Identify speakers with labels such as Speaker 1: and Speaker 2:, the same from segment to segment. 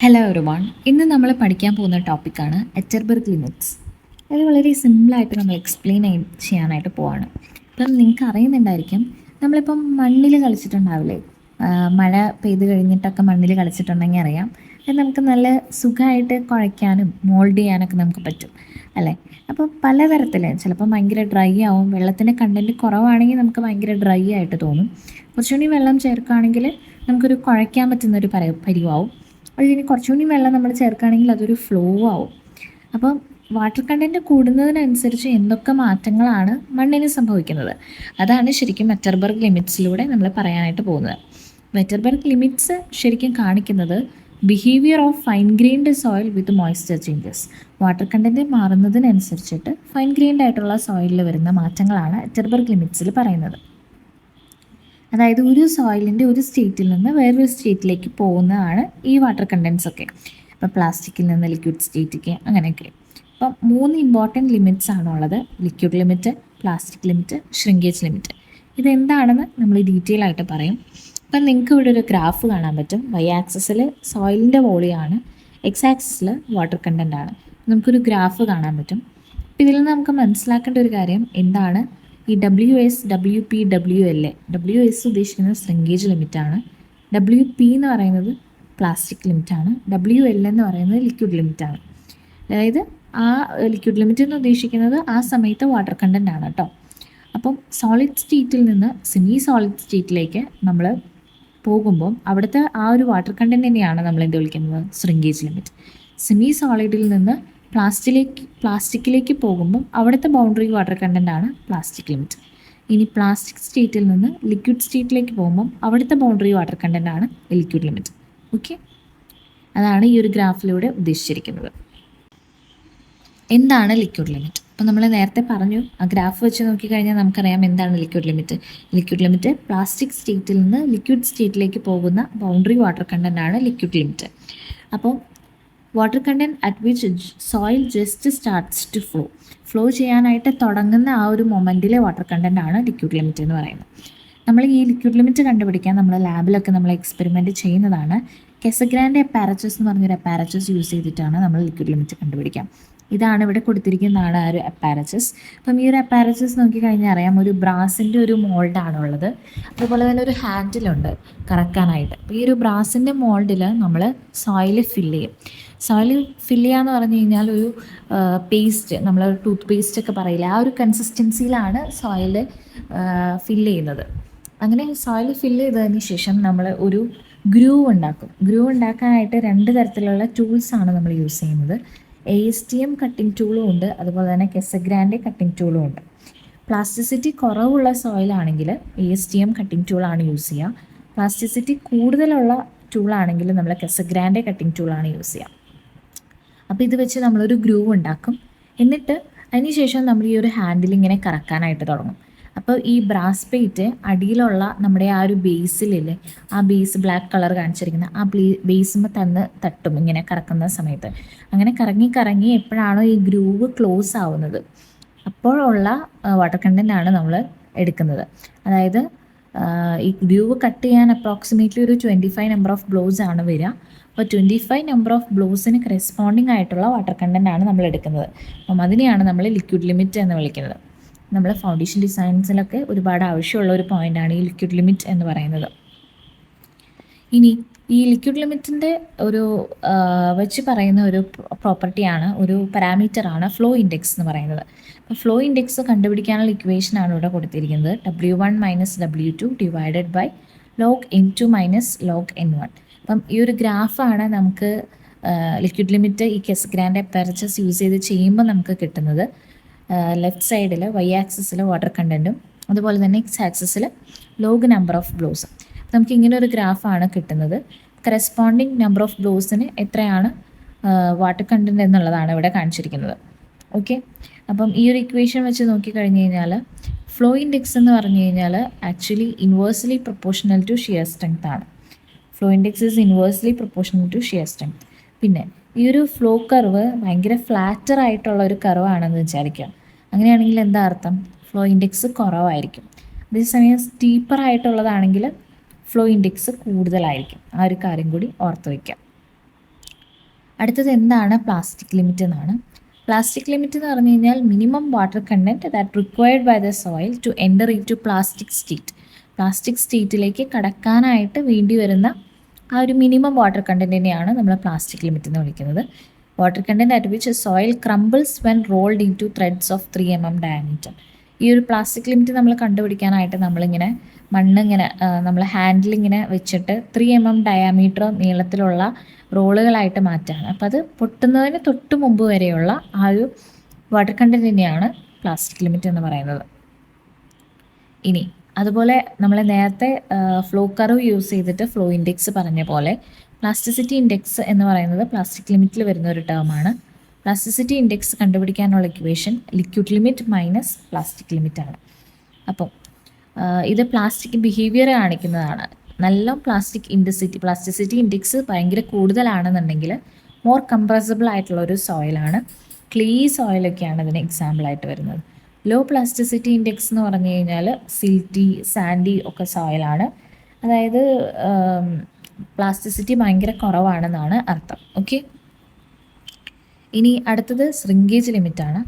Speaker 1: Hello everyone. ഇന്ന് നമ്മൾ പഠിക്കാൻ പോകുന്ന ടോപ്പിക്കാണ് എറ്റർബർഗ് ലിമിറ്റ്സ്. അത് വളരെ സിമ്പിളായിട്ട് നമ്മൾ എക്സ്പ്ലെയിൻ ചെയ്യാനായിട്ട് പോവാണ്. ഇപ്പം നിങ്ങൾക്ക് അറിയുന്നുണ്ടായിരിക്കും, നമ്മളിപ്പം മണ്ണിൽ കളിച്ചിട്ടുണ്ടാവില്ലേ, മഴ പെയ്ത് കഴിഞ്ഞിട്ടൊക്കെ മണ്ണിൽ കളിച്ചിട്ടുണ്ടെങ്കിൽ അറിയാം, അത് നമുക്ക് നല്ല സുഖമായിട്ട് കുഴയ്ക്കാനും മോൾഡ് ചെയ്യാനൊക്കെ നമുക്ക് പറ്റും അല്ലേ. അപ്പോൾ പലതരത്തിൽ ചിലപ്പോൾ ഭയങ്കര ഡ്രൈ ആവും, വെള്ളത്തിൻ്റെ കണ്ടൻറ്റ് കുറവാണെങ്കിൽ നമുക്ക് ഭയങ്കര ഡ്രൈ ആയിട്ട് തോന്നും. കുറച്ചുകൂടി വെള്ളം ചേർക്കുകയാണെങ്കിൽ നമുക്കൊരു കുഴയ്ക്കാൻ പറ്റുന്നൊരു പരിവാവും. അതിന് കുറച്ചുകൂടി വെള്ളം നമ്മൾ ചേർക്കുകയാണെങ്കിൽ അതൊരു ഫ്ലോ ആവും. അപ്പം വാട്ടർ കണ്ടൻറ്റ് കൂടുന്നതിനനുസരിച്ച് എന്തൊക്കെ മാറ്റങ്ങളാണ് മണ്ണിന് സംഭവിക്കുന്നത്, അതാണ് ശരിക്കും വെറ്റർബർഗ് ലിമിറ്റ്സിലൂടെ നമ്മൾ പറയാനായിട്ട് പോകുന്നത്. വെറ്റർബർഗ് ലിമിറ്റ്സ് ശരിക്കും കാണിക്കുന്നത് behaviour of fine grained soil with moisture changes. Water content മാറുന്നതിനനുസരിച്ചിട്ട് ഫൈൻ ഗ്രെയിൻഡ് ആയിട്ടുള്ള സോയിലിൽ വരുന്ന മാറ്റങ്ങളാണ് വെറ്റർബർഗ് ലിമിറ്റ്സിൽ പറയുന്നത്. അതായത് ഒരു സോയിലിൻ്റെ ഒരു സ്റ്റേറ്റിൽ നിന്ന് വേറൊരു സ്റ്റേറ്റിലേക്ക് പോകുന്നതാണ് ഈ വാട്ടർ കണ്ടൻസ് ഒക്കെ. ഇപ്പോൾ പ്ലാസ്റ്റിക്കിൽ നിന്ന് ലിക്വിഡ് സ്റ്റേറ്റിലേക്ക് അങ്ങനെയൊക്കെ. അപ്പം 3 ഇമ്പോർട്ടൻറ്റ് ലിമിറ്റ്സ് ആണുള്ളത്: liquid limit, plastic limit, shrinkage limit. ഇതെന്താണെന്ന് നമ്മൾ ഡീറ്റെയിൽ ആയിട്ട് പറയും. അപ്പം നിങ്ങൾക്ക് ഇവിടെ ഒരു ഗ്രാഫ് കാണാൻ പറ്റും. വൈ ആക്സിസിൽ സോയിലിൻ്റെ വോളിയമാണ്, എക്സ് ആക്സിസിൽ വാട്ടർ കണ്ടൻ്റ് ആണ്. നമുക്കൊരു ഗ്രാഫ് കാണാൻ പറ്റും. അപ്പോൾ ഇതിൽ നിന്ന് നമുക്ക് മനസ്സിലാക്കേണ്ട ഒരു കാര്യം എന്താണ്, ഈ WS, WP, WLA. WS ഉദ്ദേശിക്കുന്നത് ശ്രിങ്കേജ് ലിമിറ്റാണ്, WP എന്ന് പറയുന്നത് പ്ലാസ്റ്റിക് ലിമിറ്റാണ്, WL എന്ന് പറയുന്നത് ലിക്വിഡ് ലിമിറ്റാണ്. അതായത് ആ ലിക്വിഡ് ലിമിറ്റ് എന്ന് ഉദ്ദേശിക്കുന്നത് ആ സമയത്ത് വാട്ടർ കണ്ടൻ്റ് ആണ് കേട്ടോ. അപ്പം സോളിഡ് സ്റ്റേറ്റിൽ നിന്ന് സെമി സോളിഡ് സ്റ്റേറ്റിലേക്ക് നമ്മൾ പോകുമ്പം അവിടുത്തെ ആ ഒരു വാട്ടർ കണ്ടൻ്റ് തന്നെയാണ് നമ്മൾ എന്ത് വിളിക്കുന്നത്, ശ്രിങ്കേജ് ലിമിറ്റ്. സെമി സോളിഡിൽ നിന്ന് പ്ലാസ്റ്റിക്കിലേക്ക് പോകുമ്പം അവിടുത്തെ ബൗണ്ടറി വാട്ടർ കണ്ടൻ്റ് ആണ് പ്ലാസ്റ്റിക് ലിമിറ്റ്. ഇനി പ്ലാസ്റ്റിക് സ്റ്റേറ്റിൽ നിന്ന് ലിക്വിഡ് സ്റ്റേറ്റിലേക്ക് പോകുമ്പം അവിടുത്തെ ബൗണ്ടറി വാട്ടർ കണ്ടൻ്റ് ആണ് ലിക്വിഡ് ലിമിറ്റ്. ഓക്കെ, അതാണ് ഈ ഒരു ഗ്രാഫിലൂടെ ഉദ്ദേശിച്ചിരിക്കുന്നത്. എന്താണ് ലിക്വിഡ് ലിമിറ്റ്? അപ്പോൾ നമ്മൾ നേരത്തെ പറഞ്ഞു, ആ ഗ്രാഫ് വെച്ച് നോക്കിക്കഴിഞ്ഞാൽ നമുക്കറിയാം എന്താണ് liquid limit. Liquid limit plastic സ്റ്റേറ്റിൽ നിന്ന് ലിക്വിഡ് സ്റ്റേറ്റിലേക്ക് പോകുന്ന ബൗണ്ടറി വാട്ടർ കണ്ടൻ്റ് ആണ് ലിക്വിഡ് ലിമിറ്റ്. അപ്പോൾ water content at which soil just starts to flow ചെയ്യാനായിട്ട് തുടങ്ങുന്ന ആ ഒരു മൊമെൻറ്റിലെ വാട്ടർ കണ്ടൻ്റ് ആണ് ലിക്വിഡ് ലിമിറ്റ് എന്ന് പറയുന്നത്. നമ്മൾ ഈ ലിക്വിഡ് ലിമിറ്റ് കണ്ടുപിടിക്കാൻ നമ്മൾ ലാബിലൊക്കെ നമ്മൾ എക്സ്പെരിമെൻറ്റ് ചെയ്യുന്നതാണ്. കെസഗ്രാൻഡ് അപ്പാരച്ചസ് എന്ന് പറഞ്ഞൊരു അപ്പാരച്ചസ് യൂസ് ചെയ്തിട്ടാണ് നമ്മൾ ലിക്വിഡ് ലിമിറ്റ് കണ്ടുപിടിക്കാം. ഇതാണ് ഇവിടെ കൊടുത്തിരിക്കുന്നതാണ് ആ ഒരു അപ്പാരച്ചസ്. അപ്പം ഈ ഒരു അപ്പാരച്ചസ് നോക്കിക്കഴിഞ്ഞാൽ അറിയാം, ഒരു ബ്രാസിൻ്റെ ഒരു മോൾഡാണുള്ളത്. അതുപോലെ തന്നെ ഒരു ഹാൻഡിലുണ്ട് കറക്കാനായിട്ട്. അപ്പോൾ ഈ ഒരു ബ്രാസിൻ്റെ മോൾഡിൽ നമ്മൾ സോയിൽ ഫില്ല് ചെയ്യും. സോയിൽ ഫില്ല് ചെയ്യുക എന്ന് പറഞ്ഞു കഴിഞ്ഞാൽ ഒരു പേസ്റ്റ്, നമ്മൾ ടൂത്ത് പേസ്റ്റ് ഒക്കെ പറയില്ല, ആ ഒരു കൺസിസ്റ്റൻസിയിലാണ് സോയിൽ ഫില്ല് ചെയ്യുന്നത്. അങ്ങനെ സോയിൽ ഫില്ല് ചെയ്തതിന് ശേഷം നമ്മൾ ഒരു ഗ്രൂവ് ഉണ്ടാക്കും. ഗ്രൂവ് ഉണ്ടാക്കാനായിട്ട് 2 തരത്തിലുള്ള ടൂൾസാണ് നമ്മൾ യൂസ് ചെയ്യുന്നത്. ASTM കട്ടിംഗ് ടൂളും ഉണ്ട്, അതുപോലെ തന്നെ കെസഗ്രാൻഡ് കട്ടിംഗ് ടൂളും ഉണ്ട്. പ്ലാസ്റ്റിസിറ്റി കുറവുള്ള സോയിലാണെങ്കിൽ ASTM കട്ടിംഗ് ടൂളാണ് യൂസ് ചെയ്യുക. പ്ലാസ്റ്റിസിറ്റി കൂടുതലുള്ള ടൂളാണെങ്കിൽ നമ്മൾ കെസഗ്രാൻഡ് കട്ടിംഗ് ടൂളാണ് യൂസ് ചെയ്യുക. അപ്പോൾ ഇത് വെച്ച് നമ്മളൊരു ഗ്രൂവ് ഉണ്ടാക്കും. എന്നിട്ട് അതിന് ശേഷം നമ്മൾ ഈ ഒരു ഹാൻഡിൽ ഇങ്ങനെ കറക്കാനായിട്ട് തുടങ്ങും. അപ്പോൾ ഈ ബ്രാസ് പ്ലേറ്റ് അടിയിലുള്ള നമ്മുടെ ആ ഒരു ബേസിലില്ലേ, ആ ബേസ് ബ്ലാക്ക് കളർ കാണിച്ചിരിക്കുന്ന ആ ബേസുമ്പോൾ തട്ടും ഇങ്ങനെ കറക്കുന്ന സമയത്ത്. അങ്ങനെ കറങ്ങി കറങ്ങി എപ്പോഴാണോ ഈ ഗ്രൂവ് ക്ലോസ് ആവുന്നത് അപ്പോഴുള്ള വാട്ടർ കണ്ടൻ്റ് ആണ് നമ്മൾ എടുക്കുന്നത്. അതായത് ഈ ഗ്രൂവ് കട്ട് ചെയ്യാൻ അപ്രോക്സിമേറ്റ്ലി ഒരു 25 നമ്പർ ഓഫ് ബ്ലോസ് ആണ് വരിക. അപ്പോൾ 25 നമ്പർ ഓഫ് ബ്ലോസിന് കറസ്പോണ്ടിങ് ആയിട്ടുള്ള വാട്ടർ കണ്ടൻ്റ് ആണ് നമ്മൾ എടുക്കുന്നത്. അപ്പം അതിനെയാണ് നമ്മൾ ലിക്വിഡ് ലിമിറ്റ് എന്ന് വിളിക്കുന്നത്. നമ്മൾ ഫൗണ്ടേഷൻ ഡിസൈൻസിലൊക്കെ ഒരുപാട് ആവശ്യമുള്ള ഒരു പോയിൻ്റാണ് ഈ ലിക്വിഡ് ലിമിറ്റ് എന്ന് പറയുന്നത്. ഇനി ഈ ലിക്വിഡ് ലിമിറ്റിൻ്റെ ഒരു വെച്ച് പറയുന്ന ഒരു പ്രോപ്പർട്ടിയാണ്, ഒരു പാരാമീറ്ററാണ് ഫ്ലോ ഇൻഡെക്സ് എന്ന് പറയുന്നത്. അപ്പോൾ ഫ്ലോ ഇൻഡെക്സ് കണ്ടുപിടിക്കാനുള്ള ഇക്വേഷനാണ് ഇവിടെ കൊടുത്തിരിക്കുന്നത്. W1 - W2 divided by log N2 - log N1. അപ്പം ഈ ഒരു ഗ്രാഫാണ് നമുക്ക് ലിക്വിഡ് ലിമിറ്റ് ഈ കെസഗ്രാൻഡ് അപ്പാരച്ചസ് യൂസ് ചെയ്ത് ചെയ്യുമ്പോൾ നമുക്ക് കിട്ടുന്നത്. ലെഫ്റ്റ് സൈഡിൽ വൈ ആക്സിസിൽ വാട്ടർ കണ്ടൻറ്റും അതുപോലെ തന്നെ എക്സ് ആക്സിസിൽ ലോഗ് നമ്പർ ഓഫ് ബ്ലോസ്. നമുക്ക് ഇങ്ങനെ ഒരു ഗ്രാഫാണ് കിട്ടുന്നത്. കറസ്പോണ്ടിങ് നമ്പർ ഓഫ് ബ്ലോസിന് എത്രയാണ് വാട്ടർ കണ്ടൻറ്റ് എന്നുള്ളതാണ് ഇവിടെ കാണിച്ചിരിക്കുന്നത്. ഓക്കെ, അപ്പം ഈ ഒരു ഇക്വേഷൻ വെച്ച് നോക്കിക്കഴിഞ്ഞ് കഴിഞ്ഞാൽ ഫ്ലോ ഇൻഡെക്സ് എന്ന് പറഞ്ഞു കഴിഞ്ഞാൽ actually inversely proportional to shear strength ആണ്. Flow index is inversely proportional to shear strength. പിന്നെ ഈ ഒരു ഫ്ലോ കർവ് ഭയങ്കര ഫ്ലാറ്റർ ആയിട്ടുള്ള ഒരു കർവാണെന്ന് വിചാരിക്കുക. അങ്ങനെയാണെങ്കിൽ എന്താ അർത്ഥം? ഫ്ലോ ഇൻഡെക്സ് കുറവായിരിക്കും. അതേസമയം സ്റ്റീപ്പർ ആയിട്ടുള്ളതാണെങ്കിൽ ഫ്ലോ ഇൻഡെക്സ് കൂടുതലായിരിക്കും. ആ ഒരു കാര്യം കൂടി ഓർത്ത് വയ്ക്കാം. അടുത്തത് എന്താണ് പ്ലാസ്റ്റിക് ലിമിറ്റ് എന്നാണ്. പ്ലാസ്റ്റിക് ലിമിറ്റ് എന്ന് പറഞ്ഞു കഴിഞ്ഞാൽ minimum water content that required by the soil to enter in to plastic state. Plastic സ്റ്റേറ്റിലേക്ക് കടക്കാനായിട്ട് വേണ്ടി വരുന്ന ആ ഒരു മിനിമം വാട്ടർ കണ്ടൻറ്റിനെയാണ് നമ്മൾ പ്ലാസ്റ്റിക് ലിമിറ്റ് എന്ന് വിളിക്കുന്നത്. Water content at which soil crumbles when rolled into threads of 3 mm diameter. ഈ ഒരു പ്ലാസ്റ്റിക് ലിമിറ്റ് നമ്മൾ കണ്ടുപിടിക്കാനായിട്ട് നമ്മളിങ്ങനെ മണ്ണിങ്ങനെ നമ്മൾ ഹാൻഡിലിങ്ങനെ വെച്ചിട്ട് 3 mm ഡയമീറ്റർ നീളത്തിലുള്ള റോളുകളായിട്ട് മാറ്റാണ്. അപ്പോൾ അത് പൊട്ടുന്നതിന് തൊട്ട് മുമ്പ് വരെയുള്ള ആ ഒരു വാട്ടർ കണ്ടൻറ്റ് തന്നെയാണ് പ്ലാസ്റ്റിക് ലിമിറ്റ് എന്ന് പറയുന്നത്. ഇനി അതുപോലെ നമ്മൾ നേരത്തെ ഫ്ലോ കർവ് യൂസ് ചെയ്തിട്ട് ഫ്ലോ ഇൻഡെക്സ് പറഞ്ഞ പോലെ പ്ലാസ്റ്റിസിറ്റി ഇൻഡെക്സ് എന്ന് പറയുന്നത് പ്ലാസ്റ്റിക് ലിമിറ്റിൽ വരുന്ന ഒരു ടേമാണ്. പ്ലാസ്റ്റിസിറ്റി ഇൻഡെക്സ് കണ്ടുപിടിക്കാനുള്ള equation liquid limit minus plastic limit ആണ്. അപ്പം ഇത് പ്ലാസ്റ്റിക് ബിഹേവിയർ കാണിക്കുന്നതാണ്. നല്ല പ്ലാസ്റ്റിസിറ്റി ഇൻഡെക്സ് ഭയങ്കര കൂടുതലാണെന്നുണ്ടെങ്കിൽ മോർ കംപ്രസിബിൾ ആയിട്ടുള്ള ഒരു സോയിലാണ്. ക്ലേ സോയിലൊക്കെയാണ് ഇതിന് എക്സാമ്പിളായിട്ട് വരുന്നത്. ലോ പ്ലാസ്റ്റിസിറ്റി ഇൻഡെക്സ് എന്ന് പറഞ്ഞു കഴിഞ്ഞാൽ സിൽറ്റി, സാൻഡി ഒക്കെ സോയിലാണ്. അതായത് പ്ലാസ്റ്റിസിറ്റി ഭയങ്കര കുറവാണെന്നാണ് അർത്ഥം. ഓക്കെ, ഇനി അടുത്തത് ശ്രിങ്കേജ് ലിമിറ്റാണ്.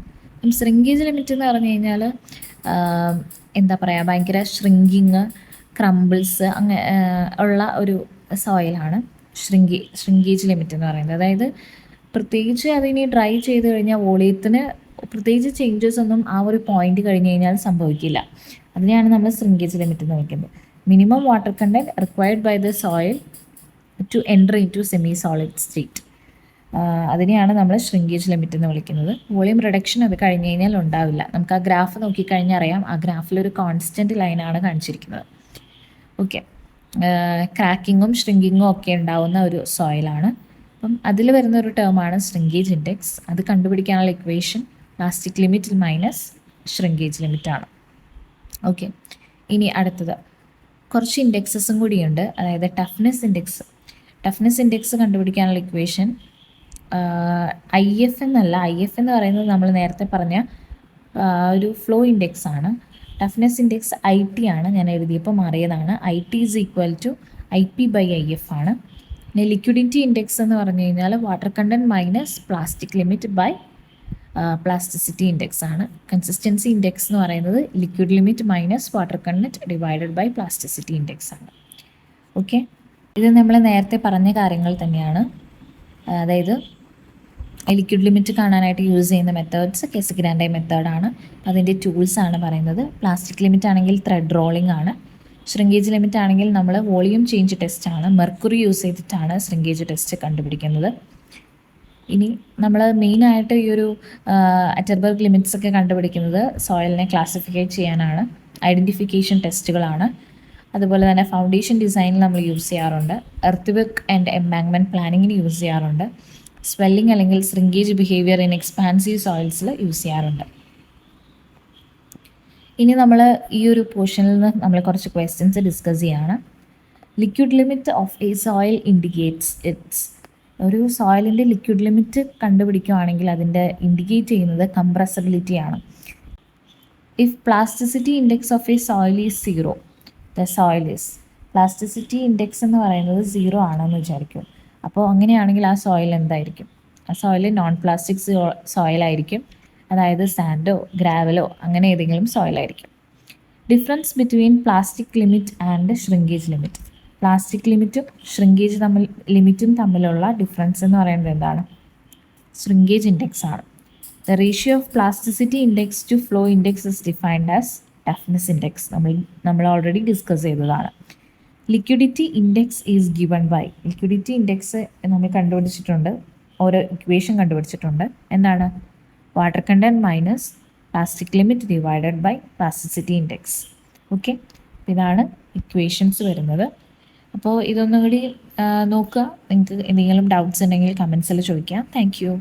Speaker 1: ശ്രിങ്കേജ് ലിമിറ്റ് എന്ന് പറഞ്ഞു കഴിഞ്ഞാൽ എന്താ പറയുക, ഭയങ്കര ഷ്രിങ്കിങ്, ക്രംബിൾസ് അങ്ങനെ ഉള്ള ഒരു സോയിലാണ് ശ്രിങ്കേജ് ലിമിറ്റ് എന്ന് പറയുന്നത്. അതായത് പ്രത്യേകിച്ച് അതിനി ഡ്രൈ ചെയ്ത് കഴിഞ്ഞാൽ വോളിയത്തിന് പ്രത്യേകിച്ച് ചേഞ്ചസ് ഒന്നും ആ ഒരു പോയിന്റ് കഴിഞ്ഞ് കഴിഞ്ഞാൽ സംഭവിക്കില്ല. അതിനെയാണ് നമ്മൾ ശ്രിങ്കേജ് ലിമിറ്റ് എന്ന് വിളിക്കുന്നത്. Minimum water content required by the soil to enter in to semi solid state. അതിനെയാണ് നമ്മൾ ശ്രിങ്കേജ് ലിമിറ്റ് എന്ന് വിളിക്കുന്നത്. വോളിയം റിഡക്ഷൻ അത് കഴിഞ്ഞ് കഴിഞ്ഞാൽ ഉണ്ടാവില്ല. നമുക്ക് ആ ഗ്രാഫ് നോക്കിക്കഴിഞ്ഞാൽ അറിയാം, ആ ഗ്രാഫിലൊരു കോൺസ്റ്റൻറ്റ് ലൈനാണ് കാണിച്ചിരിക്കുന്നത്. ഓക്കെ, ക്രാക്കിങ്ങും ഷ്രിങ്കിങ്ങും ഒക്കെ ഉണ്ടാവുന്ന ഒരു സോയിലാണ്. അപ്പം അതിൽ വരുന്ന ഒരു ടേമാണ് ശ്രിങ്കേജ് ഇൻഡെക്സ്. അത് കണ്ടുപിടിക്കാനുള്ള equation plastic limit minus shrinkage ലിമിറ്റാണ്. ഓക്കെ, ഇനി അടുത്തത് കുറച്ച് ഇൻഡെക്സസും കൂടിയുണ്ട്. അതായത് ടഫ്നെസ് ഇൻഡെക്സ് കണ്ടുപിടിക്കാനുള്ള ഇക്വേഷൻ IF എന്നല്ല. IF എന്ന് പറയുന്നത് നമ്മൾ നേരത്തെ പറഞ്ഞ ഒരു ഫ്ലോ ഇൻഡെക്സ് ആണ്. ടഫ്നെസ് ഇൻഡെക്സ് IT ആണ്. ഞാൻ എഴുതിയപ്പോൾ മാറിയതാണ്. IT is equal to IP/IF ആണ്. പിന്നെ ലിക്വിഡിറ്റി ഇൻഡെക്സ് എന്ന് പറഞ്ഞു കഴിഞ്ഞാൽ water content minus plastic limit by plasticity index ആണ്. കൺസിസ്റ്റൻസി ഇൻഡെക്സ് എന്ന് പറയുന്നത് liquid limit minus water content divided by plasticity index ആണ്. ഓക്കെ, ഇത് നമ്മൾ നേരത്തെ പറഞ്ഞ കാര്യങ്ങൾ തന്നെയാണ്. അതായത് ലിക്വിഡ് ലിമിറ്റ് കാണാനായിട്ട് യൂസ് ചെയ്യുന്ന മെത്തേഡ്സ് കെസിഗ്രാൻഡെ മെത്തേഡാണ്. അതിൻ്റെ ടൂൾസാണ് പറയുന്നത്. പ്ലാസ്റ്റിക് ലിമിറ്റ് ആണെങ്കിൽ ത്രെഡ് റോളിംഗ് ആണ്. ശ്രിങ്കേജ് ലിമിറ്റ് ആണെങ്കിൽ നമ്മൾ വോളിയം ചേഞ്ച് ടെസ്റ്റ് ആണ്. മെർക്കുറി യൂസ് ചെയ്തിട്ടാണ് ശ്രിങ്കേജ് ടെസ്റ്റ് കണ്ടുപിടിക്കുന്നത്. ഇനി നമ്മൾ മെയിനായിട്ട് ഈ ഒരു അറ്റർബർഗ് ലിമിറ്റ്സ് ഒക്കെ കണ്ടുപിടിക്കുന്നത് സോയിലിനെ ക്ലാസിഫൈ ചെയ്യാനാണ്. ഐഡൻറ്റിഫിക്കേഷൻ ടെസ്റ്റുകളാണ്. അതുപോലെ തന്നെ ഫൗണ്ടേഷൻ ഡിസൈനിൽ നമ്മൾ യൂസ് ചെയ്യാറുണ്ട്. എർത്ത് വർക്ക് ആൻഡ് എംബാങ്ക്മെൻറ്റ് പ്ലാനിങ്ങിന് യൂസ് ചെയ്യാറുണ്ട്. സ്വെല്ലിംഗ് അല്ലെങ്കിൽ ശ്രിങ്കേജ് ബിഹേവിയർ ഇൻ എക്സ്പാൻസീവ് സോയിൽസിൽ യൂസ് ചെയ്യാറുണ്ട്. ഇനി നമ്മൾ ഈ ഒരു പോർഷനിൽ നിന്ന് നമ്മൾ കുറച്ച് ക്വസ്റ്റ്യൻസ് ഡിസ്കസ് ചെയ്യാണ്. Liquid limit of a soil indicates its. ഒരു സോയിലിൻ്റെ ലിക്വിഡ് ലിമിറ്റ് കണ്ടുപിടിക്കുകയാണെങ്കിൽ അതിൻ്റെ ഇൻഡിക്കേറ്റ് ചെയ്യുന്നത് കംപ്രസബിലിറ്റിയാണ്. If plasticity index of a soil is 0, the soil is. Plasticity index എന്ന് പറയുന്നത് 0 ആണെന്ന് വിചാരിക്കും. അപ്പോൾ അങ്ങനെയാണെങ്കിൽ ആ സോയിൽ എന്തായിരിക്കും? ആ സോയിൽ നോൺ പ്ലാസ്റ്റിക് സോയിലായിരിക്കും. അതായത് സാൻഡോ ഗ്രാവലോ അങ്ങനെ ഏതെങ്കിലും സോയിലായിരിക്കും. Difference between plastic limit and shrinkage limit. Plastic ലിമിറ്റും ശ്രിങ്കേജ് ലിമിറ്റും തമ്മിലുള്ള ഡിഫറൻസ് എന്ന് പറയുന്നത് എന്താണ്? ശ്രിങ്കേജ് ഇൻഡെക്സ് ആണ്. The ratio of plasticity index to flow index is defined as toughness index. നമ്മൾ ഓൾറെഡി ഡിസ്കസ് ചെയ്തതാണ്. Liquidity index is given by. Liquidity index നമ്മൾ കണ്ടുപിടിച്ചിട്ടുണ്ട്, ഓരോ ഇക്വേഷൻ കണ്ടുപിടിച്ചിട്ടുണ്ട്. എന്താണ്? Water content minus plastic limit divided by plasticity index. Okay, ഇതാണ് equations വരുന്നത്. അപ്പോൾ ഇതൊന്നും കൂടി നോക്കുക. നിങ്ങൾക്ക് എന്തെങ്കിലും ഡൗട്ട്സ് ഉണ്ടെങ്കിൽ കമൻസിൽ ചോദിക്കാം. Thank you.